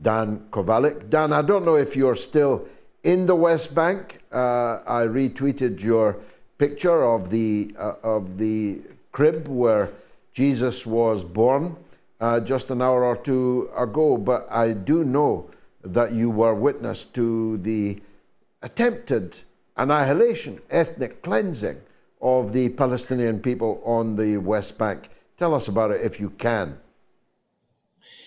Dan Kovalik. Dan, I don't know if you're still in the West Bank. I retweeted your picture of the crib where Jesus was born just an hour or two ago, but I do know that you were witness to the attempted annihilation, ethnic cleansing of the Palestinian people on the West Bank. Tell us about it if you can.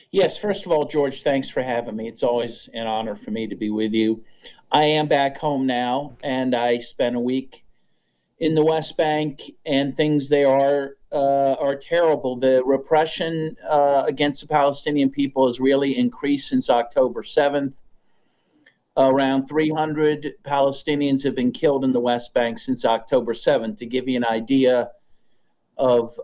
Yes, first of all, George, thanks for having me. It's always an honor for me to be with you. I am back home now, and I spent a week in the West Bank, and things there are terrible. The repression against the Palestinian people has really increased since October 7th. Around 300 Palestinians have been killed in the West Bank since October 7th. To give you an idea of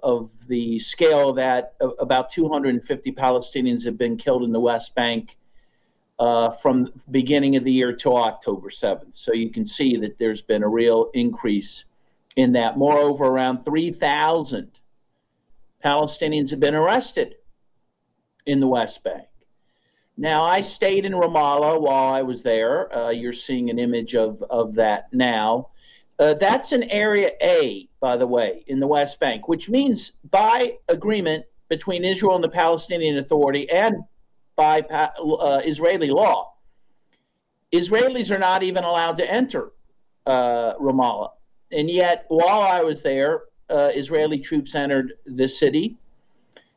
the scale of that, about 250 Palestinians have been killed in the West Bank from the beginning of the year to October 7th. So you can see that there's been a real increase in that. Moreover, around 3,000 Palestinians have been arrested in the West Bank. Now, I stayed in Ramallah while I was there. You're seeing an image of that now. That's an Area A, by the way, in the West Bank, which means by agreement between Israel and the Palestinian Authority and by Israeli law, Israelis are not even allowed to enter Ramallah. And yet, while I was there, Israeli troops entered the city.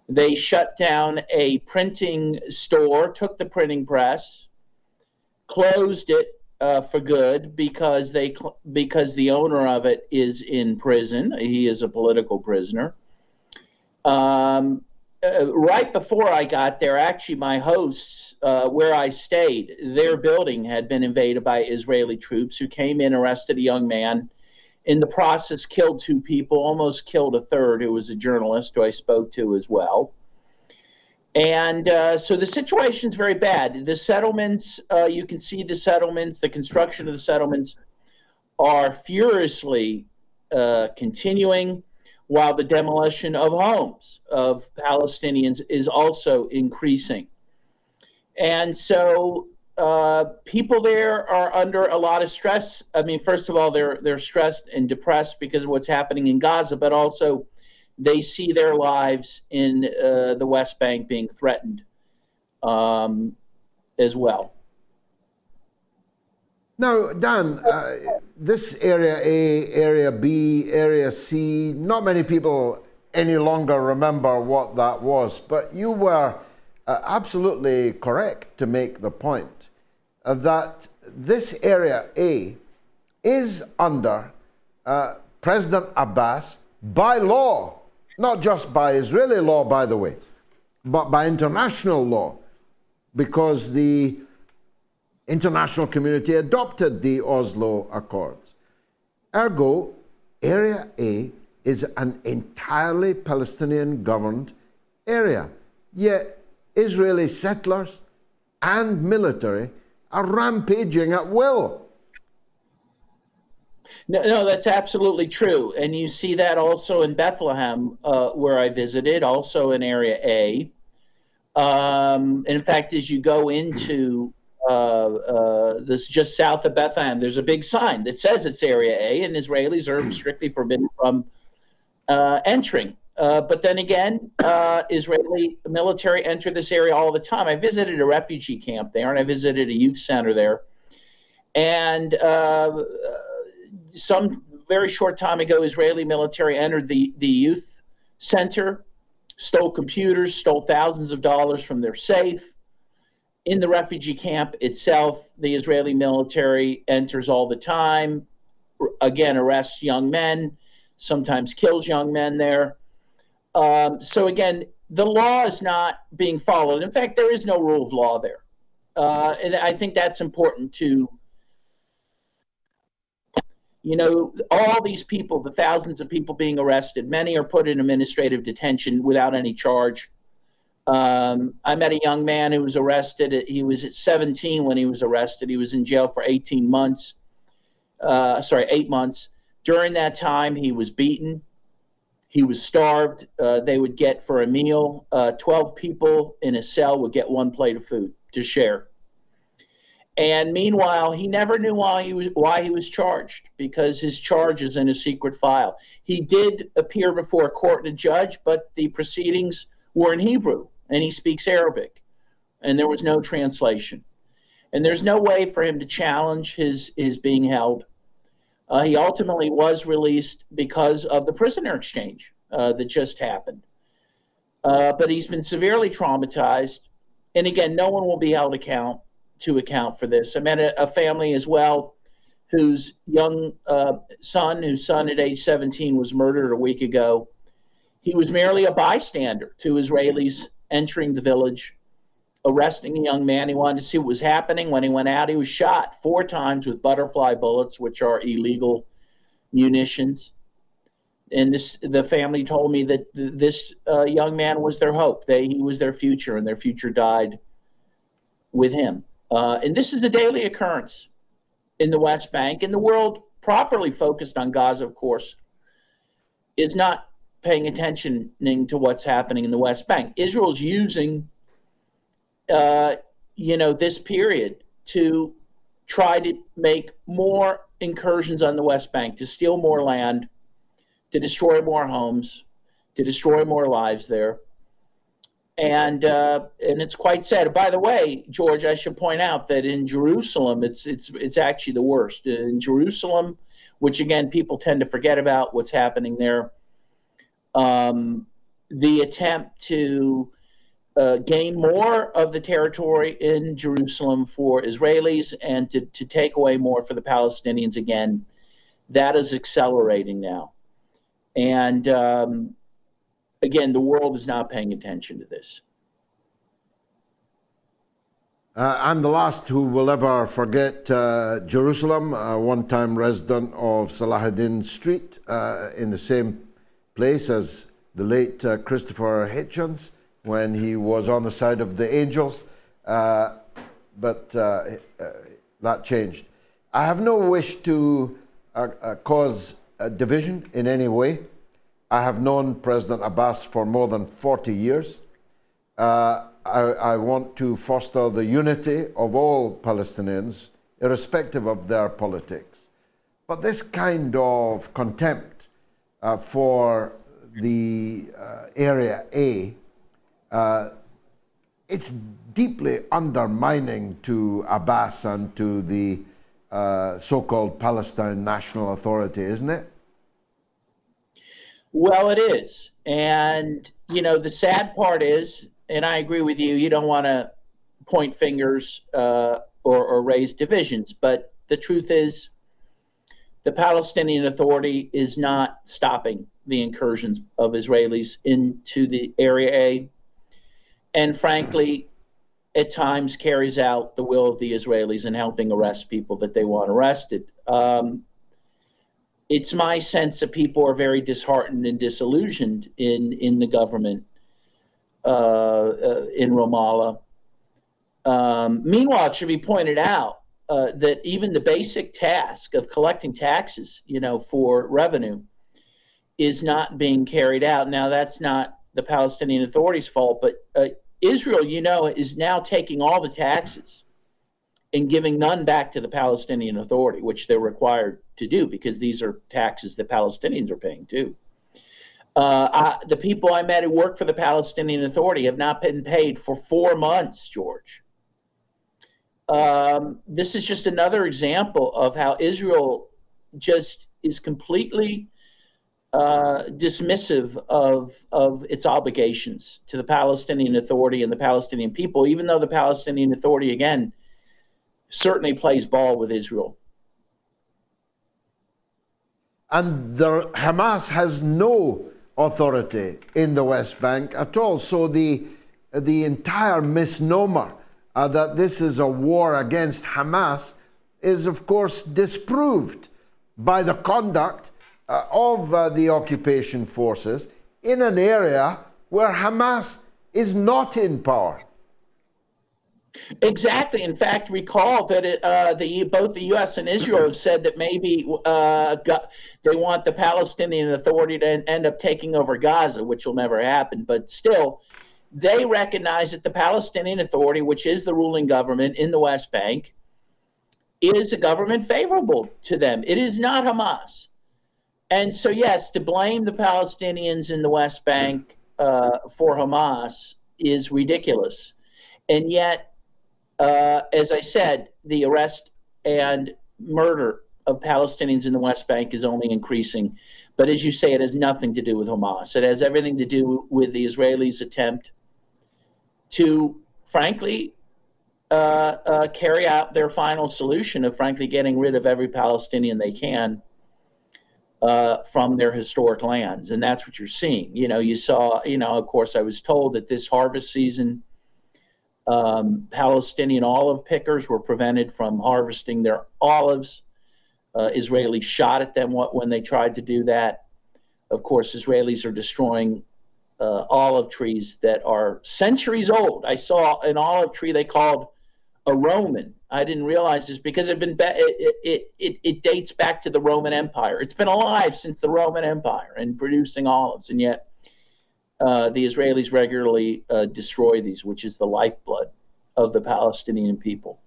They shut down a printing store, took the printing press, closed it for good because the owner of it is in prison. He is a political prisoner. Right before I got there, actually, my hosts, where I stayed, their building had been invaded by Israeli troops who came in, arrested a young man. In the process, killed 2 people, almost killed a third, who was a journalist who I spoke to as well. And so the situation's very bad. The settlements, you can see the settlements, the construction of the settlements are furiously continuing, while the demolition of homes of Palestinians is also increasing. And so people there are under a lot of stress. I mean, first of all, they're stressed and depressed because of what's happening in Gaza, but also they see their lives in the West Bank being threatened as well. Now, Dan, this Area A, Area B, Area C, not many people any longer remember what that was, but you were absolutely correct to make the point that this Area A is under President Abbas by law, not just by Israeli law, by the way, but by international law, because the international community adopted the Oslo Accords. Ergo, Area A is an entirely Palestinian-governed area, yet Israeli settlers and military are rampaging at will. No, that's absolutely true. And you see that also in Bethlehem, where I visited, also in Area A. In fact, as you go into this just south of Bethlehem, there's a big sign that says it's Area A, and Israelis are strictly forbidden from entering. But then again, Israeli military enter this area all the time. I visited a refugee camp there, and I visited a youth center there. And some very short time ago, Israeli military entered the youth center, stole computers, stole thousands of dollars from their safe. In the refugee camp itself, the Israeli military enters all the time, again, arrests young men, sometimes kills young men there. So again, the law is not being followed. In fact, there is no rule of law there. And I think that's important to, all these people, the thousands of people being arrested, many are put in administrative detention without any charge. I met a young man who was arrested. He was at 17 when he was arrested. He was in jail for 8 months. During that time, he was beaten. He was starved. They would get for a meal, 12 people in a cell would get 1 plate of food. to share. And meanwhile, he never knew why he was charged, because his charge is in a secret file. He did appear before a court and a judge, but the proceedings were in Hebrew, and he speaks Arabic, and there was no translation. And there's no way for him to challenge his being held. He ultimately was released because of the prisoner exchange that just happened. But he's been severely traumatized. And again, no one will be held to account for this. I met a family as well whose young son at age 17 was murdered a week ago. He was merely a bystander to Israelis entering the village, arresting a young man. He wanted to see what was happening. When he went out, he was shot 4 times with butterfly bullets, which are illegal munitions. And the family told me that this young man was their hope. He was their future, and their future died with him. And this is a daily occurrence in the West Bank. And the world, properly focused on Gaza, of course, is not paying attention to what's happening in the West Bank. Israel's using this period to try to make more incursions on the West Bank, to steal more land, to destroy more homes, to destroy more lives there. And it's quite sad. By the way, George, I should point out that in Jerusalem, it's actually the worst. In Jerusalem, which again, people tend to forget about what's happening there, the attempt to gain more of the territory in Jerusalem for Israelis and to take away more for the Palestinians, again, that is accelerating now. And again, the world is not paying attention to this. I'm the last who will ever forget Jerusalem, a one-time resident of Salahuddin Street, in the same place as the late Christopher Hitchens, when he was on the side of the angels, but that changed. I have no wish to cause a division in any way. I have known President Abbas for more than 40 years. I want to foster the unity of all Palestinians, irrespective of their politics. But this kind of contempt for the Area A, it's deeply undermining to Abbas and to the so-called Palestine National Authority, isn't it? Well, it is. And, the sad part is, and I agree with you, you don't want to point fingers or raise divisions, but the truth is the Palestinian Authority is not stopping the incursions of Israelis into the Area A, and frankly, at times carries out the will of the Israelis in helping arrest people that they want arrested. It's my sense that people are very disheartened and disillusioned in the government in Ramallah. Meanwhile, it should be pointed out that even the basic task of collecting taxes, for revenue, is not being carried out. Now, that's not the Palestinian Authority's fault, but Israel, is now taking all the taxes and giving none back to the Palestinian Authority, which they're required to do because these are taxes that Palestinians are paying too. The people I met who work for the Palestinian Authority have not been paid for 4 months, George. This is just another example of how Israel just is completely dismissive of its obligations to the Palestinian Authority and the Palestinian people, even though the Palestinian Authority, again, certainly plays ball with Israel. And Hamas has no authority in the West Bank at all. So the entire misnomer that this is a war against Hamas is, of course, disproved by the conduct of the occupation forces in an area where Hamas is not in power. Exactly. In fact, recall that both the U.S. and Israel have said that maybe they want the Palestinian Authority to end up taking over Gaza, which will never happen. But still, they recognize that the Palestinian Authority, which is the ruling government in the West Bank, is a government favorable to them. It is not Hamas. And so, yes, to blame the Palestinians in the West Bank for Hamas is ridiculous. And yet, as I said, the arrest and murder of Palestinians in the West Bank is only increasing. But as you say, it has nothing to do with Hamas. It has everything to do with the Israelis' attempt to, frankly, carry out their final solution of, frankly, getting rid of every Palestinian they can from their historic lands. And that's what you're seeing. You saw, of course, I was told that this harvest season, Palestinian olive pickers were prevented from harvesting their olives. Israelis shot at them when they tried to do that. Of course, Israelis are destroying olive trees that are centuries old. I saw an olive tree they called a Roman. I didn't realize this because it dates back to the Roman Empire. It's been alive since the Roman Empire and producing olives, and yet the Israelis regularly destroy these, which is the lifeblood of the Palestinian people.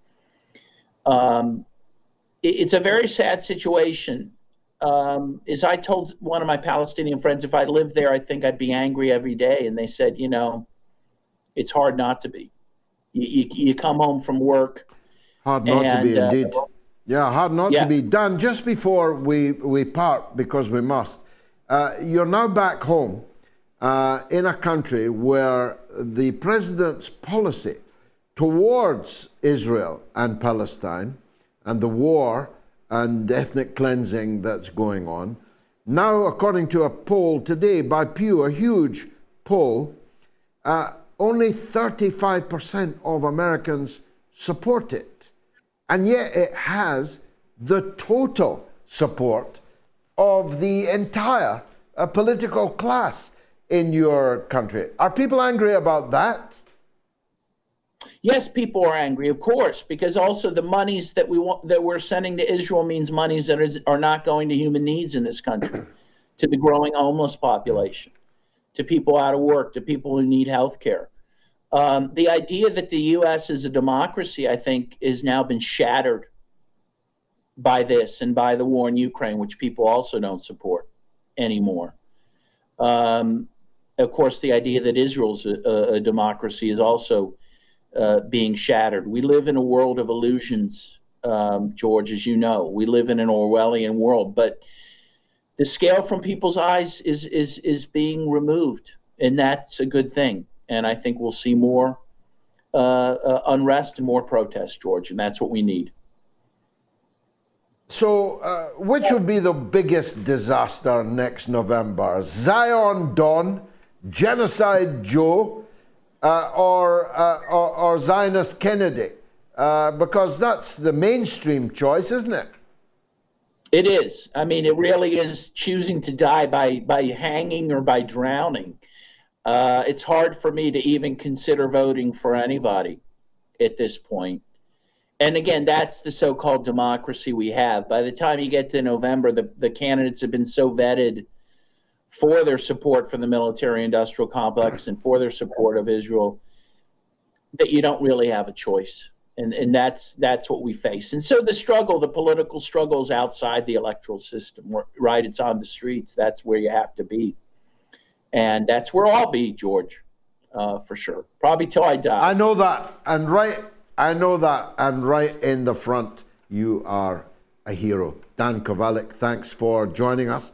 It's a very sad situation. As I told one of my Palestinian friends, if I lived there, I think I'd be angry every day. And they said, it's hard not to be. You come home from work. Hard not to be, indeed. Yeah, hard not to be. Dan, just before we part, because we must, you're now back home in a country where the president's policy towards Israel and Palestine and the war and ethnic cleansing that's going on, now, according to a poll today by Pew, a huge poll, only 35% of Americans support it. And yet it has the total support of the entire political class in your country. Are people angry about that? Yes, people are angry, of course, because also the monies that we're sending to Israel means monies that are not going to human needs in this country, to the growing homeless population, to people out of work, to people who need health care. The idea that the U.S. is a democracy, I think, has now been shattered by this and by the war in Ukraine, which people also don't support anymore. Of course, the idea that Israel's a democracy is also being shattered. We live in a world of illusions, George, as you know. We live in an Orwellian world, but the scale from people's eyes is being removed, and that's a good thing. And I think we'll see more unrest and more protest, George, and that's what we need. So which would be the biggest disaster next November? Zion Dawn, Genocide Joe, or Zionist Kennedy? Because that's the mainstream choice, isn't it? It is. I mean, it really is choosing to die by hanging or by drowning. It's hard for me to even consider voting for anybody at this point. And again, that's the so-called democracy we have. By the time you get to November, the candidates have been so vetted for their support for the military-industrial complex and for their support of Israel that you don't really have a choice. And that's what we face. And so the political struggle is outside the electoral system, right? It's on the streets. That's where you have to be. And that's where I'll be, George, for sure. Probably till I die. I know that. And right in the front, you are a hero. Dan Kovalik, thanks for joining us.